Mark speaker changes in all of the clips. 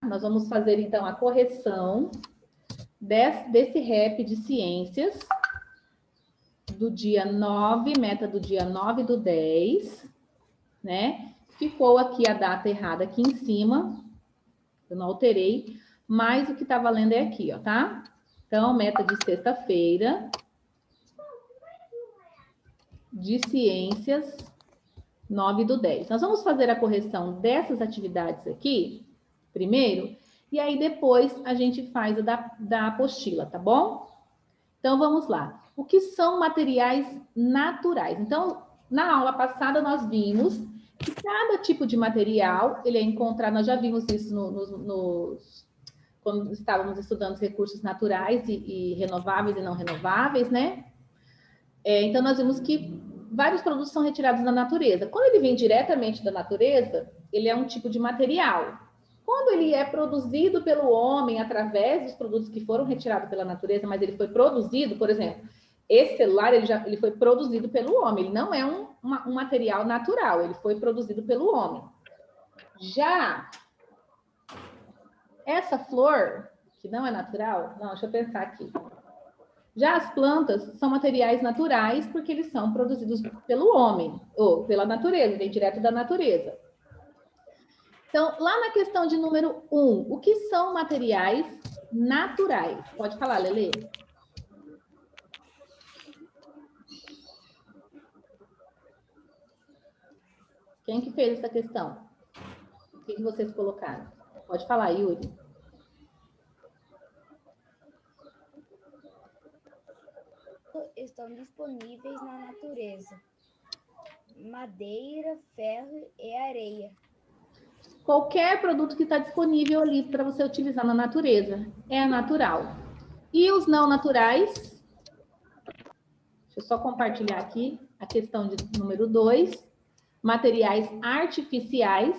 Speaker 1: Nós vamos fazer, então, a correção desse REP de ciências do dia 9, meta do dia 9/10, né? Ficou aqui a data errada aqui em cima, eu não alterei, mas o que tá valendo é aqui, ó, tá? Então, meta de sexta-feira de ciências 9/10. Nós vamos fazer a correção dessas atividades aqui, primeiro, e aí depois a gente faz a da apostila, tá bom? Então, vamos lá. O que são materiais naturais? Então, na aula passada, nós vimos que cada tipo de material, ele é encontrado, nós já vimos isso quando estávamos estudando os recursos naturais e renováveis e não renováveis, né? Então, nós vimos que vários produtos são retirados da natureza. Quando ele vem diretamente da natureza, ele é um tipo de material. Quando ele é produzido pelo homem através dos produtos que foram retirados pela natureza, mas ele foi produzido, por exemplo, esse celular ele foi produzido pelo homem, ele não é um material natural, ele foi produzido pelo homem. Já essa flor, que não é natural, não, deixa eu pensar aqui. Já as plantas são materiais naturais porque eles são produzidos pelo homem, ou pela natureza, vem direto da natureza. Então, lá na questão de número 1, o que são materiais naturais? Pode falar, Lelê. Quem que fez essa questão? O que vocês colocaram? Pode falar, Yuri.
Speaker 2: Estão disponíveis na natureza: madeira, ferro e areia.
Speaker 1: Qualquer produto que está disponível ali para você utilizar na natureza é natural. E os não naturais? Deixa eu só compartilhar aqui a questão de número 2. Materiais artificiais.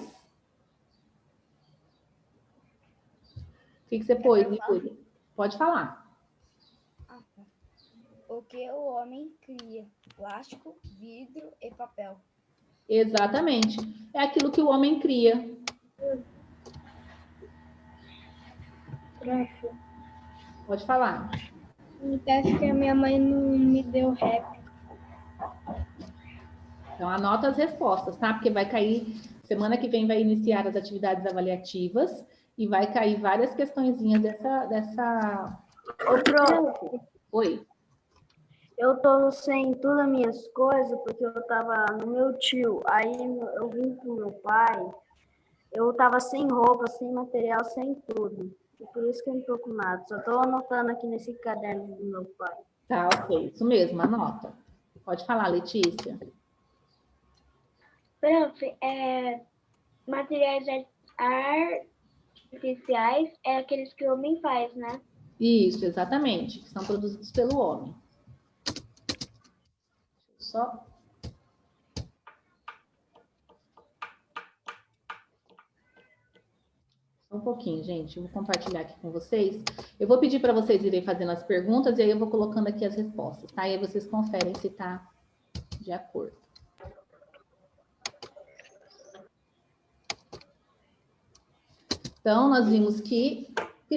Speaker 1: O que você pôs, Yuri? Pode falar.
Speaker 2: O que o homem cria: plástico, vidro e papel.
Speaker 1: Exatamente. É aquilo que o homem cria. Pode falar.
Speaker 3: Acho que a minha mãe não me deu rap.
Speaker 1: Então, anota as respostas, tá? Porque vai cair, semana que vem vai iniciar as atividades avaliativas e vai cair várias questõezinhas dessa...
Speaker 3: Ô, prof.
Speaker 1: Oi.
Speaker 3: Eu tô sem todas as minhas coisas porque eu tava no meu tio. Aí eu vim pro meu pai. Eu tava sem roupa, sem material, sem tudo. E por isso que eu não tô com nada. Só tô anotando aqui nesse caderno do meu pai.
Speaker 1: Tá, ok. Isso mesmo, anota. Pode falar, Letícia.
Speaker 4: Prof, materiais artificiais é aqueles que o homem faz, né?
Speaker 1: Isso, exatamente. Que são produzidos pelo homem. Só... Um pouquinho, gente. Eu vou compartilhar aqui com vocês. Eu vou pedir para vocês irem fazendo as perguntas e aí eu vou colocando aqui as respostas, tá? E aí vocês conferem se tá de acordo. Então, nós vimos que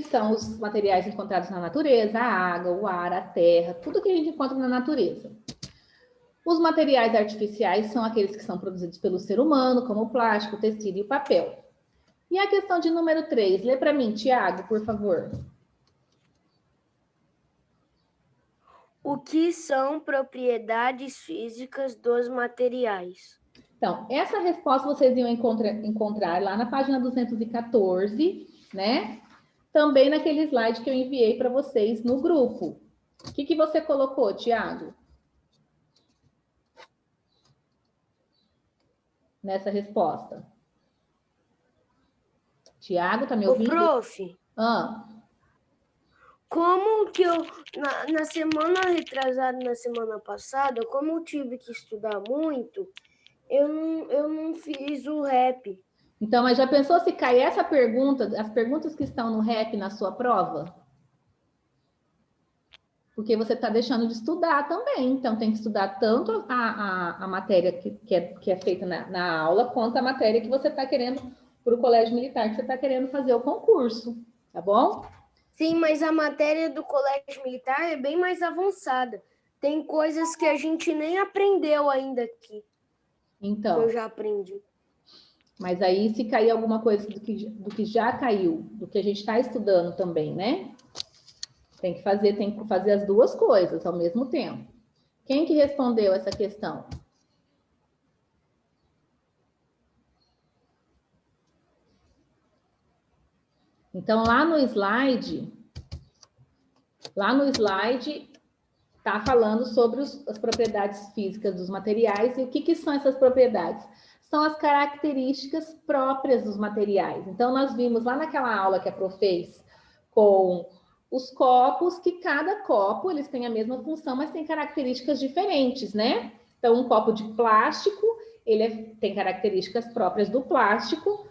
Speaker 1: são os materiais encontrados na natureza, a água, o ar, a terra, tudo que a gente encontra na natureza. Os materiais artificiais são aqueles que são produzidos pelo ser humano, como o plástico, o tecido e o papel. E a questão de número 3, lê para mim, Tiago, por favor.
Speaker 5: O que são propriedades físicas dos materiais?
Speaker 1: Então, essa resposta vocês iam encontrar lá na página 214, né? Também naquele slide que eu enviei para vocês no grupo. O que você colocou, Tiago? Nessa resposta. Tiago, tá me ouvindo?
Speaker 5: Ô, prof, como que eu, na semana retrasada, na semana passada, como eu tive que estudar muito, eu não fiz o rap.
Speaker 1: Então, mas já pensou se cai essa pergunta, as perguntas que estão no rap na sua prova? Porque você está deixando de estudar também. Então, tem que estudar tanto a matéria que é feita na aula, quanto a matéria que você está querendo para o colégio militar que você está querendo fazer o concurso, tá bom?
Speaker 5: Sim, mas a matéria do colégio militar é bem mais avançada. Tem coisas que a gente nem aprendeu ainda aqui, que
Speaker 1: Então,
Speaker 5: eu já aprendi.
Speaker 1: mas aí se cair alguma coisa do que já caiu, do que a gente está estudando também, né? Tem que fazer as duas coisas ao mesmo tempo. Quem que respondeu essa questão? Então, lá no slide está falando sobre as propriedades físicas dos materiais. E o que são essas propriedades? São as características próprias dos materiais. Então, nós vimos lá naquela aula que a Pro fez com os copos, que cada copo eles têm a mesma função, mas tem características diferentes, né? Então, um copo de plástico, tem características próprias do plástico.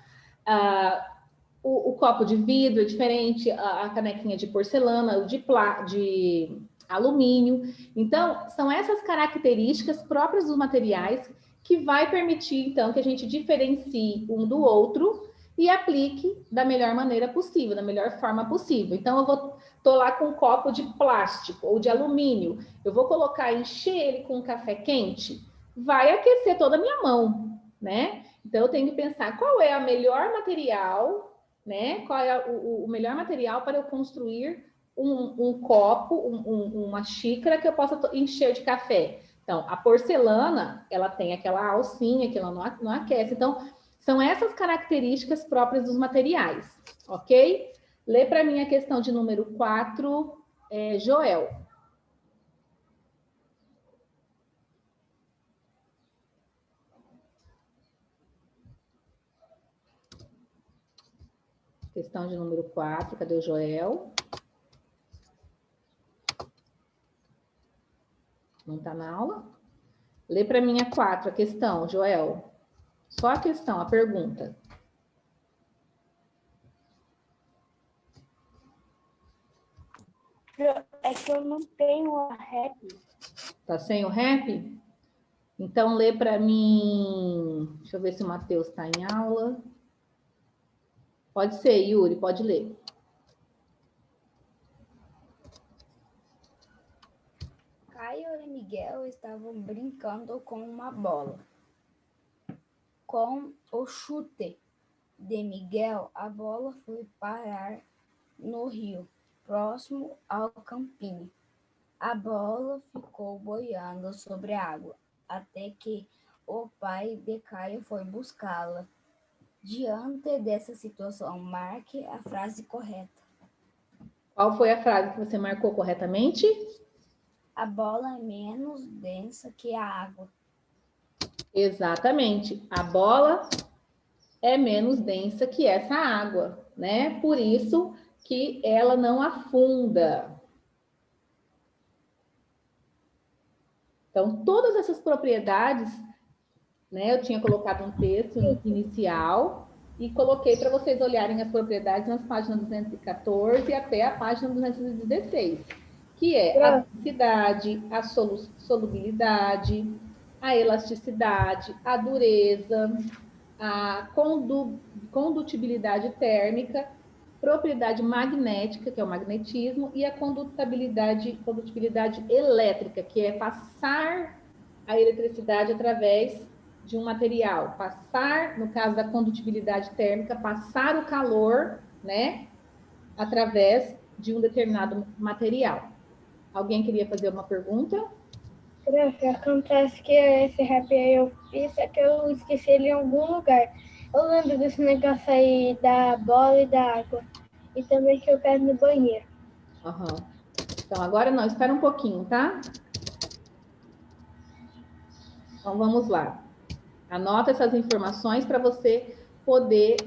Speaker 1: O copo de vidro é diferente, a canequinha de porcelana, o de alumínio. Então, são essas características próprias dos materiais que vai permitir, então, que a gente diferencie um do outro e aplique da melhor maneira possível, da melhor forma possível. Então, tô lá com um copo de plástico ou de alumínio, eu vou encher ele com um café quente, vai aquecer toda a minha mão, né? Então, eu tenho que pensar qual é o melhor material, né? Qual é o melhor material para eu construir um copo, uma xícara que eu possa encher de café. Então, a porcelana, ela tem aquela alcinha que ela não aquece. Então, são essas características próprias dos materiais, ok? Lê para mim a questão de número 4, Joel. Questão de número 4, cadê o Joel? Não está na aula? Lê para mim a 4, a questão, Joel. Só a questão, a pergunta.
Speaker 4: É que eu não tenho a rap.
Speaker 1: Tá sem o rap? Então, lê para mim... Deixa eu ver se o Matheus está em aula. Pode ser, Yuri, pode ler.
Speaker 2: Caio e Miguel estavam brincando com uma bola. Com o chute de Miguel, a bola foi parar no rio, próximo ao campinho. A bola ficou boiando sobre a água, até que o pai de Caio foi buscá-la. Diante dessa situação, marque a frase correta.
Speaker 1: Qual foi a frase que você marcou corretamente?
Speaker 2: A bola é menos densa que a água.
Speaker 1: Exatamente. A bola é menos densa que essa água, né? Por isso que ela não afunda. Então, todas essas propriedades, né? Eu tinha colocado um texto inicial e coloquei para vocês olharem as propriedades nas páginas 214 até a página 216, que é a densidade, a solubilidade, a elasticidade, a dureza, a condutibilidade térmica, propriedade magnética, que é o magnetismo, e a condutibilidade elétrica, que é passar a eletricidade através de um material. Passar, no caso da condutibilidade térmica, passar o calor, né, através de um determinado material. Alguém queria fazer uma pergunta?
Speaker 4: Prof, acontece que esse rap aí eu fiz, é que eu esqueci ele em algum lugar. Eu lembro desse negócio aí da bola e da água. E também que eu quero ir no banheiro.
Speaker 1: Uhum. Então, agora não, espera um pouquinho, tá? Então, vamos lá. Anota essas informações para você poder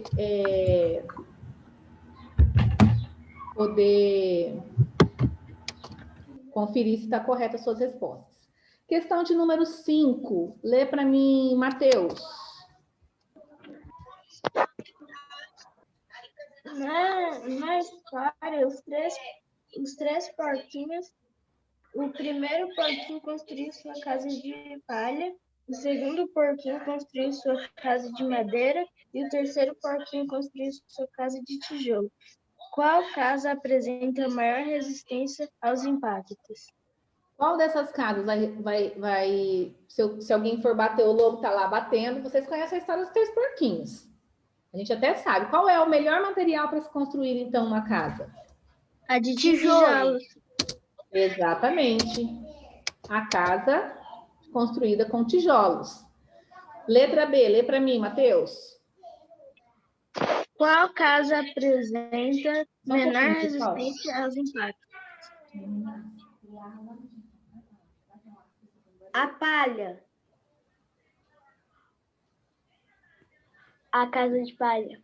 Speaker 1: conferir se está correta as suas respostas. Questão de número 5. Lê para mim, Matheus.
Speaker 6: Na história, os três porquinhos, o primeiro porquinho construiu sua casa de palha O segundo porquinho construiu sua casa de madeira e o terceiro porquinho construiu sua casa de tijolo. Qual casa apresenta maior resistência aos impactos?
Speaker 1: Qual dessas casas se alguém for bater, o lobo tá lá batendo, vocês conhecem a história dos 3 porquinhos. A gente até sabe. Qual é o melhor material para se construir, então, uma casa?
Speaker 6: A de tijolo.
Speaker 1: Exatamente. A casa construída com tijolos. Letra B, lê para mim, Matheus.
Speaker 6: Qual casa apresenta
Speaker 1: Só um
Speaker 6: menor
Speaker 1: pouquinho, pessoal.
Speaker 6: resistência aos impactos?
Speaker 5: A palha.
Speaker 3: A casa de palha.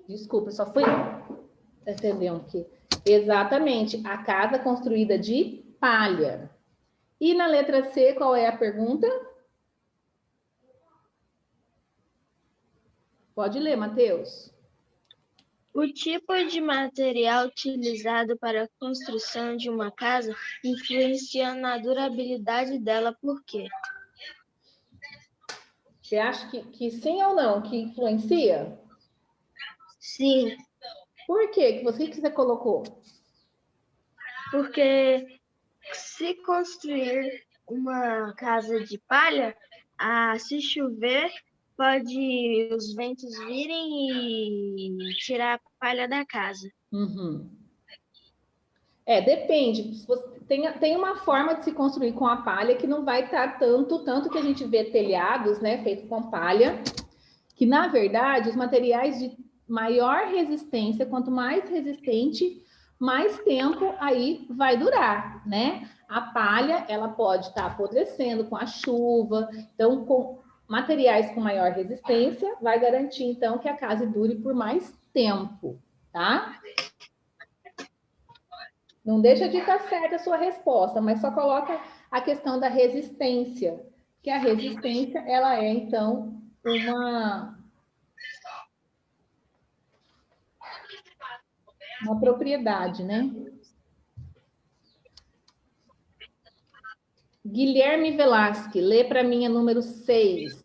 Speaker 1: Desculpa, só fui entender aqui. Exatamente, a casa construída de palha. E na letra C, qual é a pergunta? Pode ler, Matheus.
Speaker 6: O tipo de material utilizado para a construção de uma casa influencia na durabilidade dela, por quê?
Speaker 1: Você acha que sim ou não, que influencia?
Speaker 6: Sim,
Speaker 1: Por quê? O que você colocou?
Speaker 6: porque se construir uma casa de palha, se chover, pode os ventos virem e tirar a palha da casa.
Speaker 1: Uhum. Depende. Tem uma forma de se construir com a palha que não vai estar tanto que a gente vê telhados, né, feito com palha, que na verdade os materiais de maior resistência, quanto mais resistente, mais tempo aí vai durar, né? A palha, ela pode estar apodrecendo com a chuva, então com materiais com maior resistência vai garantir então que a casa dure por mais tempo, tá? Não deixa de estar certa a sua resposta, mas só coloca a questão da resistência, que a resistência, ela é, então, uma propriedade, né? Guilherme Velasque, lê para mim a número 6.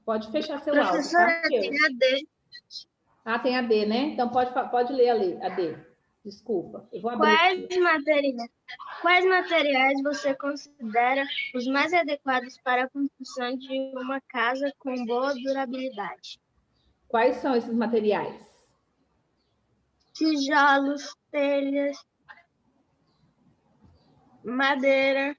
Speaker 1: Pode fechar seu áudio.
Speaker 6: Professora,
Speaker 1: Tá?
Speaker 6: tem a D.
Speaker 1: Ah, tem a D, né? Então pode ler a D. Desculpa. Eu vou abrir.
Speaker 6: Quais materiais você considera os mais adequados para a construção de uma casa com boa durabilidade?
Speaker 1: Quais são esses materiais?
Speaker 6: Tijolos, telhas, madeira.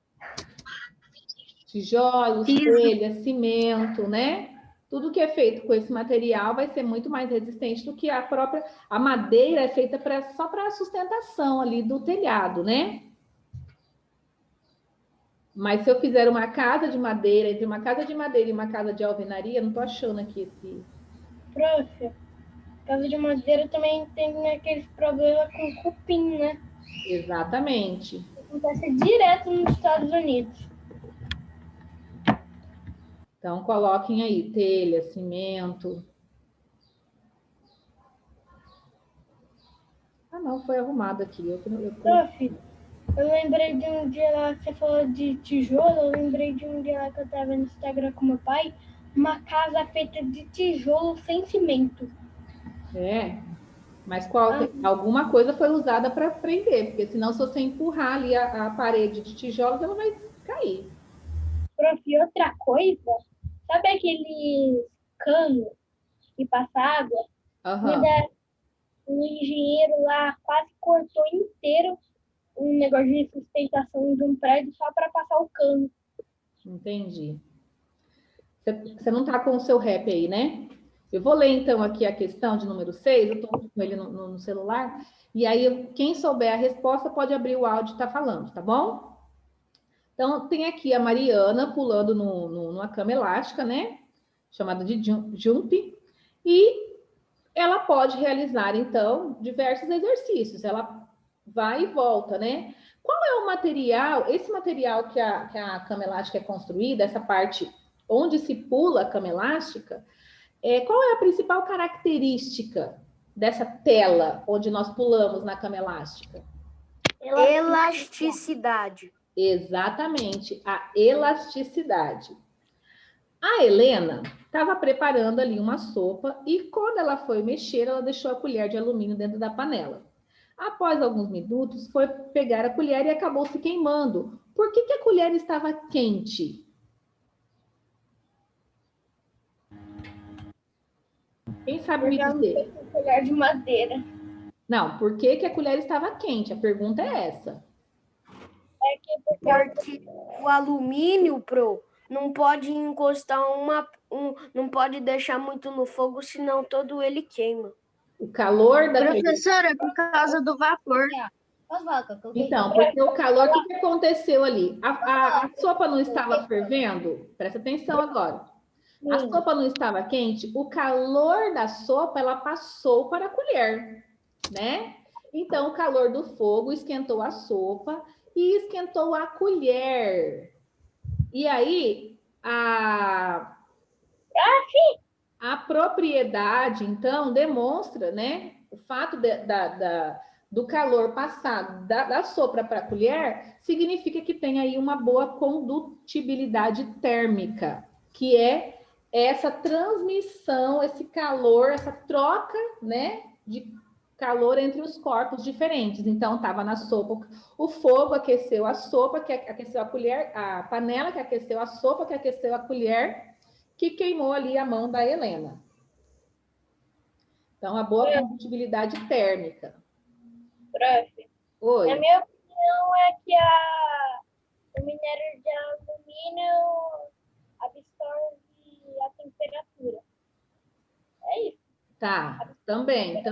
Speaker 1: Tijolos,
Speaker 6: Piso.
Speaker 1: telha, cimento, né? Tudo que é feito com esse material vai ser muito mais resistente do que a madeira é feita só para a sustentação ali do telhado, né? Mas se eu fizer uma casa de madeira, entre uma casa de madeira e uma casa de alvenaria, não tô achando aqui esse...
Speaker 4: Prof, casa de madeira também tem aqueles problemas com cupim, né?
Speaker 1: Exatamente.
Speaker 4: Acontece direto nos Estados Unidos.
Speaker 1: Então, coloquem aí telha, cimento. Ah, não, foi arrumado aqui.
Speaker 4: Prof, eu lembrei de um dia lá que você falou de tijolo, eu lembrei de um dia lá que eu tava no Instagram com meu pai, uma casa feita de tijolo sem cimento.
Speaker 1: Mas alguma coisa foi usada para prender, porque senão se você empurrar ali a parede de tijolos, ela vai cair.
Speaker 4: Prof, outra coisa, sabe aquele cano que passa água?
Speaker 1: Uhum.
Speaker 4: O engenheiro lá quase cortou inteiro um negócio de sustentação de um prédio só para passar o cano.
Speaker 1: Entendi. Você não está com o seu rap aí, né? Eu vou ler, então, aqui a questão de número 6, eu estou com ele no celular, e aí quem souber a resposta pode abrir o áudio e estar falando, tá bom? Então, tem aqui a Mariana pulando numa cama elástica, né? Chamada de jump, e ela pode realizar, então, diversos exercícios. Ela vai e volta, né? Qual é o material, esse material que a cama elástica é construída, essa parte onde se pula a cama elástica, qual é a principal característica dessa tela onde nós pulamos na cama elástica?
Speaker 5: Elasticidade.
Speaker 1: Exatamente, a elasticidade. A Helena estava preparando ali uma sopa e quando ela foi mexer, ela deixou a colher de alumínio dentro da panela. Após alguns minutos, foi pegar a colher e acabou se queimando. Por que a colher estava quente? Quem sabe me dizer?
Speaker 4: Colher de madeira.
Speaker 1: Não, por que a colher estava quente? A pergunta é essa.
Speaker 5: Porque o alumínio, não pode encostar não pode deixar muito no fogo, senão todo ele queima.
Speaker 1: O calor da
Speaker 6: Professora, por causa do vapor.
Speaker 1: Então, porque o calor, o que aconteceu ali? A sopa não estava fervendo? Presta atenção agora. A sopa não estava quente, o calor da sopa, ela passou para a colher, né? Então, o calor do fogo esquentou a sopa e esquentou a colher. E aí, a propriedade, então, demonstra, né? O fato do calor passar da sopa para a colher significa que tem aí uma boa condutibilidade térmica, que é essa transmissão, esse calor, essa troca, né, de calor entre os corpos diferentes. Então, estava na sopa, o fogo aqueceu a sopa, que aqueceu a colher, a panela que aqueceu a sopa, que aqueceu a colher, que queimou ali a mão da Helena. Então, a boa condutibilidade térmica.
Speaker 4: Prof,
Speaker 1: Oi.
Speaker 4: a minha opinião é que o minério de alumínio absorve a temperatura. É isso.
Speaker 1: Tá, também.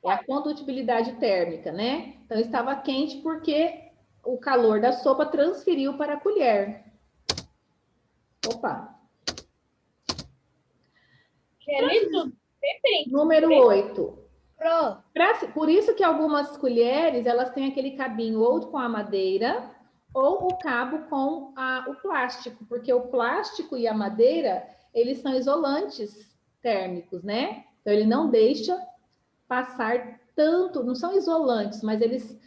Speaker 1: É a condutibilidade térmica, né? Então, estava quente porque o calor da sopa transferiu para a colher. Opa. Número 8. Por isso que algumas colheres, elas têm aquele cabinho ou com a madeira ou o cabo com o plástico, porque o plástico e a madeira, eles são isolantes térmicos, né? Então, ele não deixa passar tanto, não são isolantes, mas eles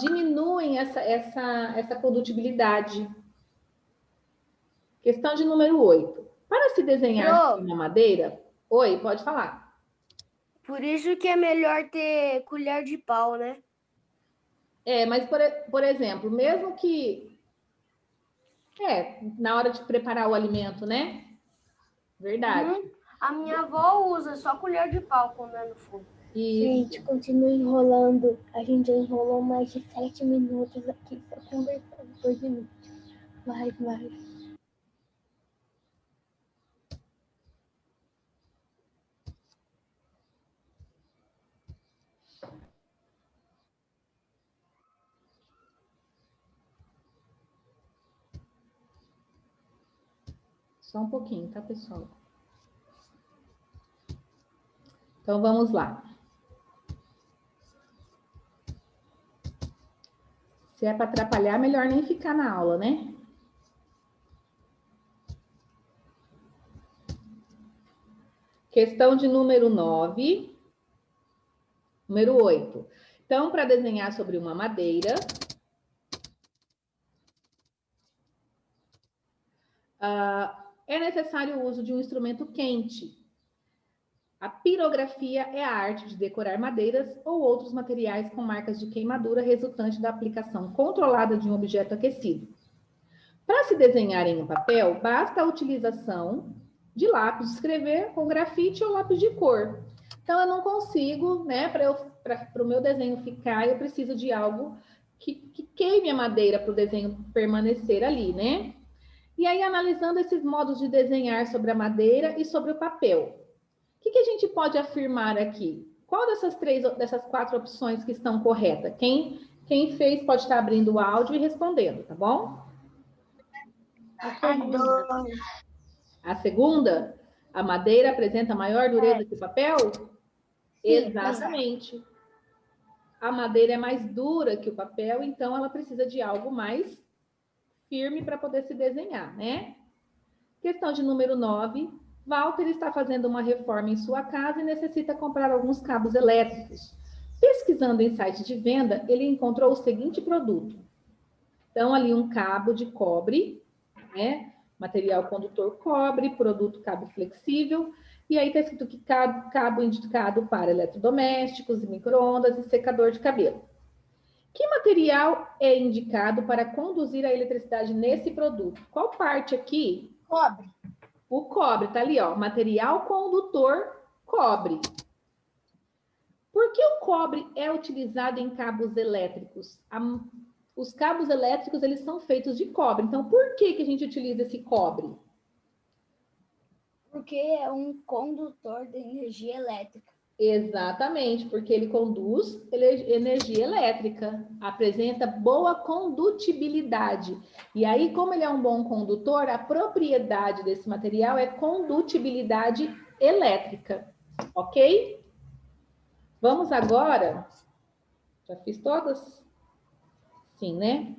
Speaker 1: diminuem essa condutibilidade. Questão de número 8. Para se desenhar uma madeira... Oi, pode falar.
Speaker 5: Por isso que é melhor ter colher de pau, né?
Speaker 1: Mas, por exemplo, mesmo que... na hora de preparar o alimento, né? Verdade.
Speaker 5: A minha avó usa só colher de pau quando é no fogo.
Speaker 1: Isso.
Speaker 4: Gente, continua enrolando. A gente já enrolou mais de 7 minutos aqui, só conversando 2 minutos. Vai.
Speaker 1: Só um pouquinho, tá, pessoal? Então, vamos lá. Se é para atrapalhar, melhor nem ficar na aula, né? Questão de número 9. Número 8. Então, para desenhar sobre uma madeira... é necessário o uso de um instrumento quente. A pirografia é a arte de decorar madeiras ou outros materiais com marcas de queimadura resultante da aplicação controlada de um objeto aquecido. Para se desenhar em um papel, basta a utilização de lápis de escrever com grafite ou lápis de cor. Então, eu não consigo, né, para o meu desenho ficar, eu preciso de algo que queime a madeira para o desenho permanecer ali, né? E aí, analisando esses modos de desenhar sobre a madeira e sobre o papel, o que a gente pode afirmar aqui? Qual dessas 4 opções que estão corretas? Quem fez pode estar abrindo o áudio e respondendo, tá bom? A segunda? A madeira apresenta maior dureza que o papel? Exatamente. A madeira é mais dura que o papel, então ela precisa de algo mais firme para poder se desenhar, né? Questão de número 9. Walter está fazendo uma reforma em sua casa e necessita comprar alguns cabos elétricos. Pesquisando em sites de venda, ele encontrou o seguinte produto. Então, ali um cabo de cobre, né? Material condutor cobre, produto cabo flexível, e aí está escrito que cabo indicado para eletrodomésticos, micro-ondas e secador de cabelo. Que material é indicado para conduzir a eletricidade nesse produto? Qual parte aqui?
Speaker 5: Cobre.
Speaker 1: O cobre, tá ali, ó. Material condutor cobre. Por que o cobre é utilizado em cabos elétricos? Os cabos elétricos, eles são feitos de cobre. Então, por que a gente utiliza esse cobre?
Speaker 2: Porque é um condutor de energia elétrica.
Speaker 1: Exatamente, porque ele conduz energia elétrica, apresenta boa condutibilidade. E aí, como ele é um bom condutor, a propriedade desse material é condutibilidade elétrica, ok? Vamos agora... Já fiz todas? Sim, né?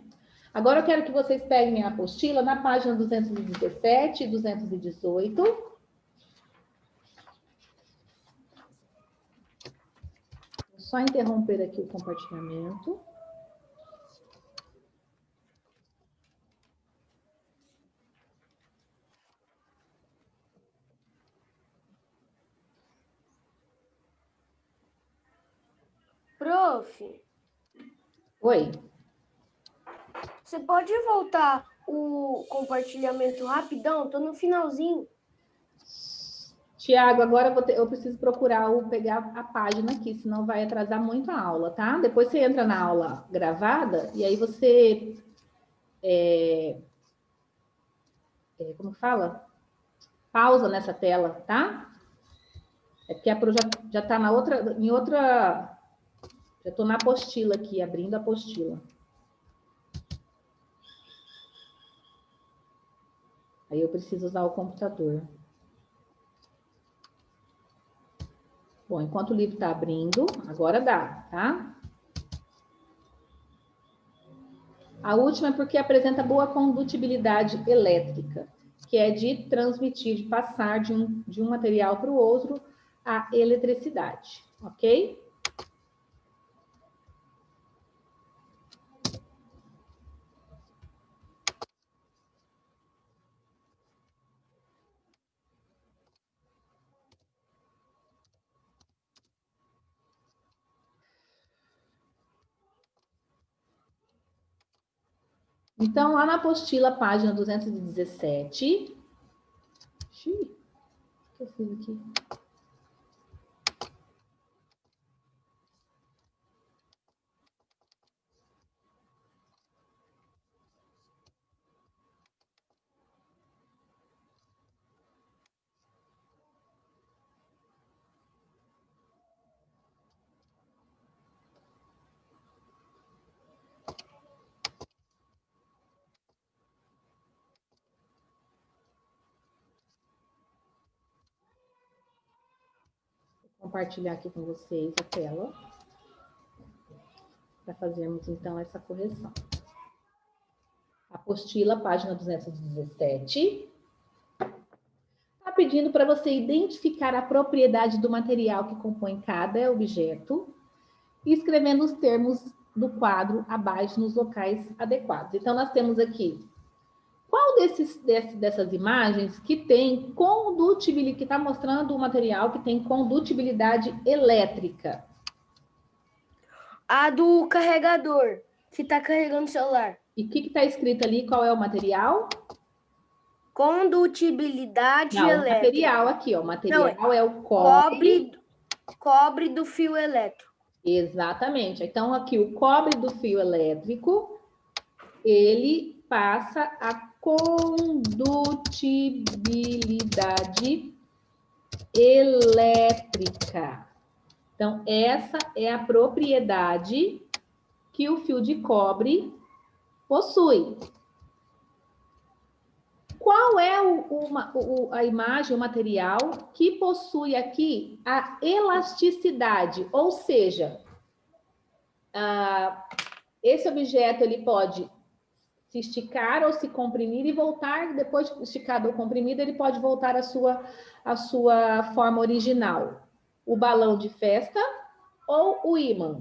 Speaker 1: Agora eu quero que vocês peguem minha apostila na página 217 e 218. Só interromper aqui o compartilhamento.
Speaker 5: Prof,
Speaker 1: Oi.
Speaker 5: você pode voltar o compartilhamento rapidão? Tô no finalzinho.
Speaker 1: Tiago, agora eu preciso procurar pegar a página aqui, senão vai atrasar muito a aula, tá? Depois você entra na aula gravada e aí você... como fala? Pausa nessa tela, tá? É porque a Pro já tá em outra... Já estou na apostila aqui, abrindo a apostila. Aí eu preciso usar o computador. Bom, enquanto o livro está abrindo, agora dá, tá? A última é porque apresenta boa condutibilidade elétrica, que é de transmitir, de passar de um material para o outro a eletricidade, ok? Então, lá na apostila, página 217... Xiii, o que eu fiz aqui? Vou compartilhar aqui com vocês a tela, para fazermos, então, essa correção. Apostila, página 217. Está pedindo para você identificar a propriedade do material que compõe cada objeto e escrevendo os termos do quadro abaixo nos locais adequados. Então, nós temos aqui, qual dessas imagens que tem condutibilidade, que está mostrando o material que tem condutibilidade elétrica?
Speaker 5: A do carregador, que está carregando o celular.
Speaker 1: E o que está escrito ali? Qual é o material?
Speaker 5: Condutibilidade
Speaker 1: Não,
Speaker 5: elétrica.
Speaker 1: o material aqui, ó. O material
Speaker 5: Não,
Speaker 1: é o cobre.
Speaker 5: Cobre do fio elétrico.
Speaker 1: Exatamente. Então, aqui, o cobre do fio elétrico, ele passa a condutibilidade elétrica. Então, essa é a propriedade que o fio de cobre possui. Qual é a imagem, o material que possui aqui a elasticidade? Ou seja, esse objeto ele pode se esticar ou se comprimir e voltar, depois de esticado ou comprimido, ele pode voltar à sua forma original. O balão de festa, ou o ímã?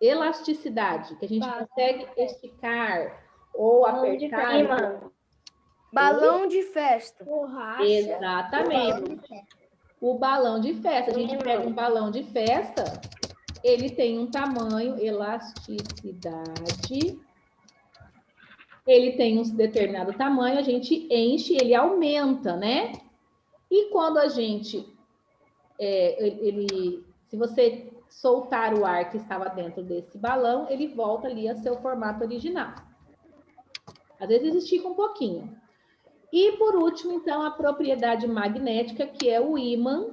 Speaker 1: Elasticidade, que a gente consegue esticar ou apertar.
Speaker 5: Balão de festa.
Speaker 2: Borracha.
Speaker 1: Exatamente. O balão de festa. A gente pega um balão de festa, ele tem um tamanho, elasticidade. Ele tem um determinado tamanho, a gente enche, ele aumenta, né? E quando a gente... se você soltar o ar que estava dentro desse balão, ele volta ali a seu formato original. Às vezes estica um pouquinho. E, por último, então, a propriedade magnética, que é o ímã.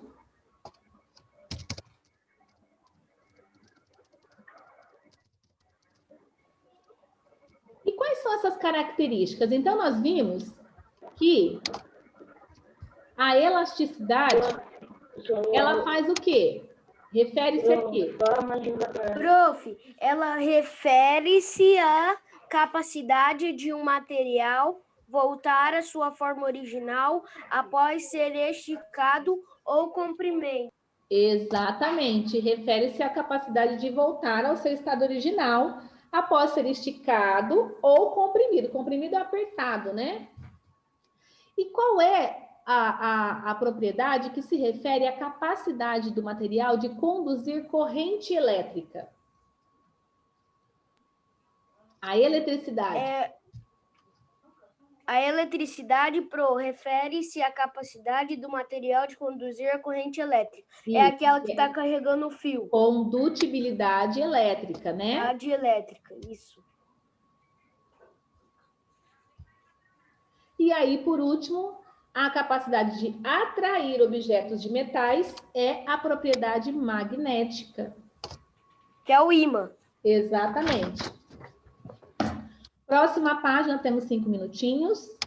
Speaker 1: E quais são essas características? Então, nós vimos que a elasticidade, ela faz o quê? Refere-se a quê?
Speaker 5: Prof, ela refere-se à capacidade de um material voltar à sua forma original após ser esticado ou comprimido.
Speaker 1: Exatamente, refere-se à capacidade de voltar ao seu estado original após ser esticado ou comprimido. Comprimido é apertado, né? E qual é a propriedade que se refere à capacidade do material de conduzir corrente elétrica? A eletricidade.
Speaker 5: A eletricidade, refere-se à capacidade do material de conduzir a corrente elétrica.
Speaker 1: Sim,
Speaker 5: é aquela que está carregando o fio.
Speaker 1: Condutibilidade elétrica, né?
Speaker 5: Condutibilidade elétrica, isso.
Speaker 1: E aí, por último, a capacidade de atrair objetos de metais é a propriedade magnética.
Speaker 5: Que é o ímã.
Speaker 1: Exatamente. Próxima página, temos 5 minutinhos.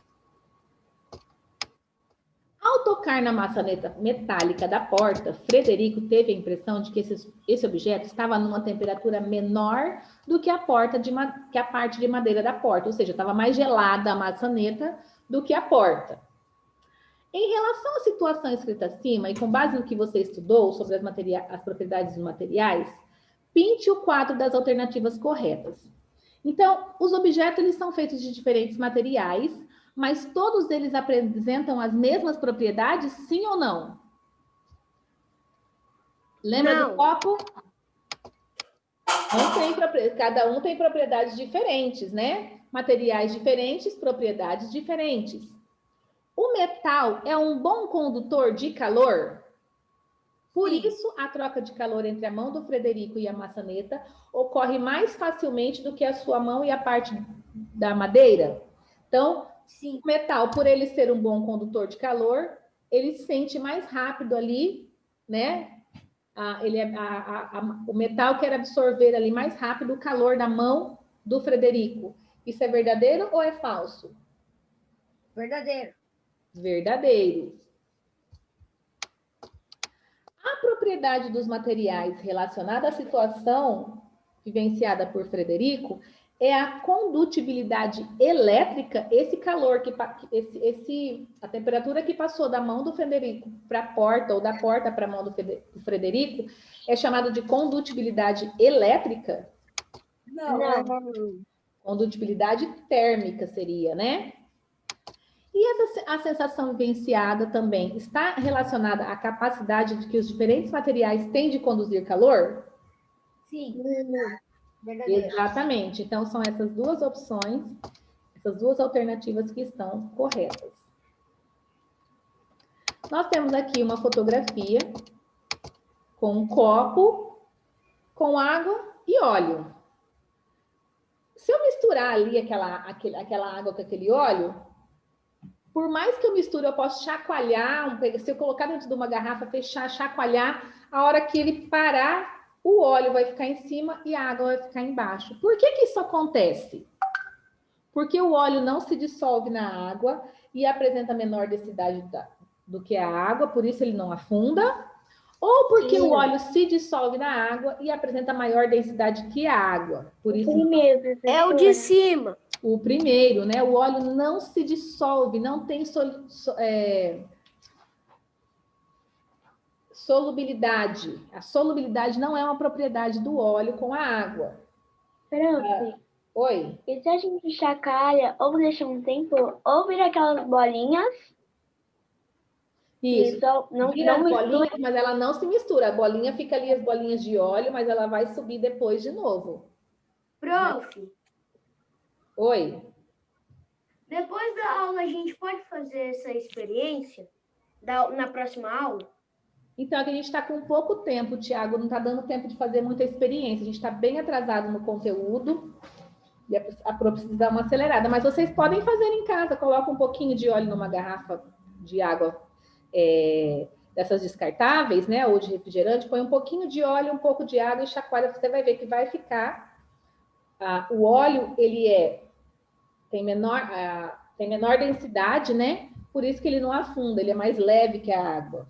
Speaker 1: Ao tocar na maçaneta metálica da porta, Frederico teve a impressão de que esse objeto estava numa temperatura menor do que a parte de madeira da porta, ou seja, estava mais gelada a maçaneta do que a porta. Em relação à situação escrita acima, e com base no que você estudou sobre as propriedades dos materiais, pinte o quadro das alternativas corretas. Então, os objetos eles são feitos de diferentes materiais, mas todos eles apresentam as mesmas propriedades, sim ou não? Lembra do copo? Não tem, cada um tem propriedades diferentes, né? Materiais diferentes, propriedades diferentes. O metal é um bom condutor de calor? Por isso, a troca de calor entre a mão do Frederico e a maçaneta ocorre mais facilmente do que a sua mão e a parte da madeira. Então, sim, o metal, por ele ser um bom condutor de calor, ele sente mais rápido ali, né? O metal quer absorver ali mais rápido o calor da mão do Frederico. Isso é verdadeiro ou é falso?
Speaker 2: Verdadeiro.
Speaker 1: Verdadeiro. A propriedade dos materiais relacionada à situação vivenciada por Frederico é a condutibilidade elétrica, esse calor, a temperatura que passou da mão do Frederico para a porta, ou da porta para a mão do Frederico, é chamado de condutibilidade elétrica?
Speaker 2: Não.
Speaker 1: Condutibilidade térmica seria, né? E a sensação vivenciada também está relacionada à capacidade de que os diferentes materiais têm de conduzir calor?
Speaker 2: Sim. Verdadeiro.
Speaker 1: Exatamente. Então, são essas duas opções, essas duas alternativas que estão corretas. Nós temos aqui uma fotografia com um copo, com água e óleo. Se eu misturar ali aquela água com aquele óleo, por mais que eu misture, eu posso chacoalhar, se eu colocar dentro de uma garrafa, fechar, chacoalhar, a hora que ele parar, o óleo vai ficar em cima e a água vai ficar embaixo. Por que isso acontece? Porque o óleo não se dissolve na água e apresenta menor densidade do que a água, por isso ele não afunda, ou porque o óleo se dissolve na água e apresenta maior densidade que a água. Por isso
Speaker 5: é o de cima.
Speaker 1: O primeiro, né? O óleo não se solubilidade. A solubilidade não é uma propriedade do óleo com a água.
Speaker 7: Prof,
Speaker 1: Oi?
Speaker 7: e se a gente chacoalha ou deixa um tempo, ou vira aquelas bolinhas,
Speaker 1: Isso.
Speaker 7: e só não
Speaker 1: Vira as
Speaker 7: mistura.
Speaker 1: bolinhas, mas ela não se mistura. A bolinha fica ali, as bolinhas de óleo, mas ela vai subir depois de novo.
Speaker 5: Prof,
Speaker 1: Oi?
Speaker 5: depois da aula a gente pode fazer essa experiência na próxima aula?
Speaker 1: Então, aqui a gente está com pouco tempo, Tiago, não está dando tempo de fazer muita experiência. A gente está bem atrasado no conteúdo e a Pro precisa dar uma acelerada. Mas vocês podem fazer em casa, coloca um pouquinho de óleo numa garrafa de água dessas descartáveis, né, ou de refrigerante, põe um pouquinho de óleo, um pouco de água e chacoalha, você vai ver que vai ficar. O óleo, ele tem menor densidade, né? Por isso que ele não afunda, ele é mais leve que a água.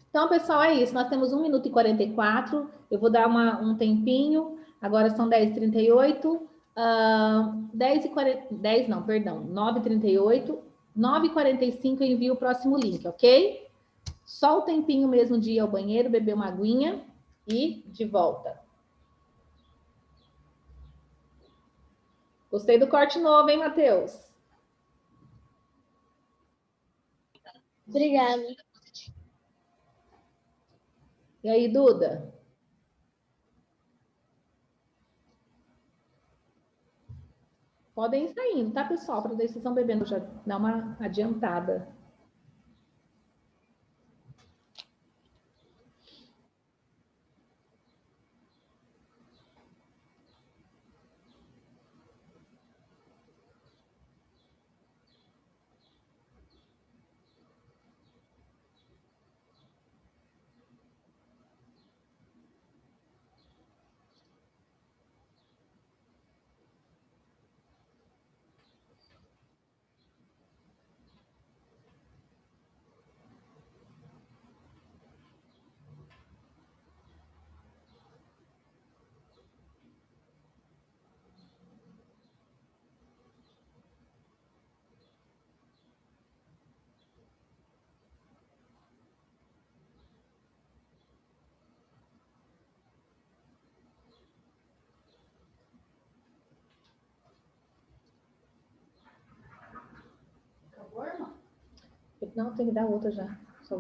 Speaker 1: Então, pessoal, é isso. Nós temos 1 minuto e 44. Eu vou dar um tempinho. Agora são 10h38. 9h38. 9h45 eu envio o próximo link, ok? Só o tempinho mesmo de ir ao banheiro, beber uma aguinha e de volta. Gostei do corte novo, hein, Matheus?
Speaker 7: Obrigada.
Speaker 1: E aí, Duda? Podem ir saindo, tá, pessoal? Para ver se vocês estão bebendo, já dá uma adiantada. Acabou, irmão? Não, tem que dar outra já. Só